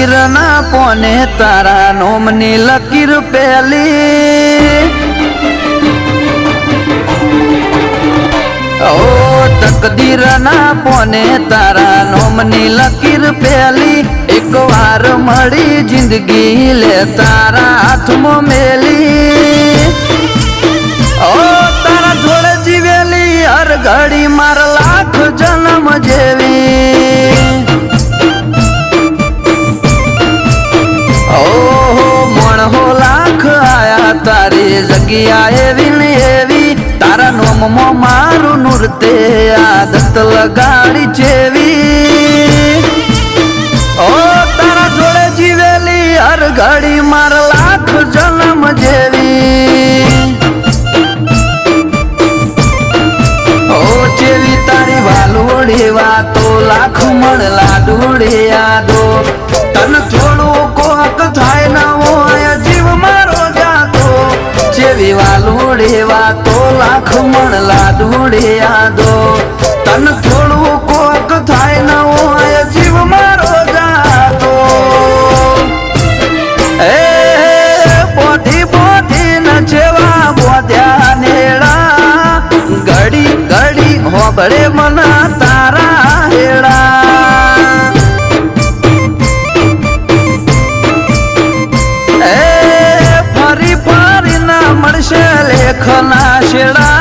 તકદીરના પોને તારા નોમની લકીર પેલી ઓ તકદીરના પોને તારા નોમની લકીર પેલી એક વાર મળી જિંદગી લે તારા હાથમાં મેલી ઓ તારા જોડે જીવેલી હર ઘડી માર લાખ જન્મ જેવી ઓહો મણહો લાખ આયા તારી જગ્યા એવી ને એવી તારા નોમમાં મારું નૃત્ય આદત લગાડી જેવી ઓ તારા જોડે જીવેલી હર ઘડી માર લાખ જન્મ જેવી ઓ જેવી તારી વાલોડી વાતો લાખ મણ લાડુડી યાદો તન થોડું કોક થાય ન હોય જીવ મારો જાતો જેવી વાલોડી વાતો લાખ મણ લાડુડી યાદો તન થોડું કોક થાય ન હોય જીવ મારો જાતો એ પોઠી પોઠી ન જેવા બોધ્યા નેડા ઘડી ઘડી હોબળે મના તારા હેડા એ ફરી ફરી ના મળશે લેખના શેડા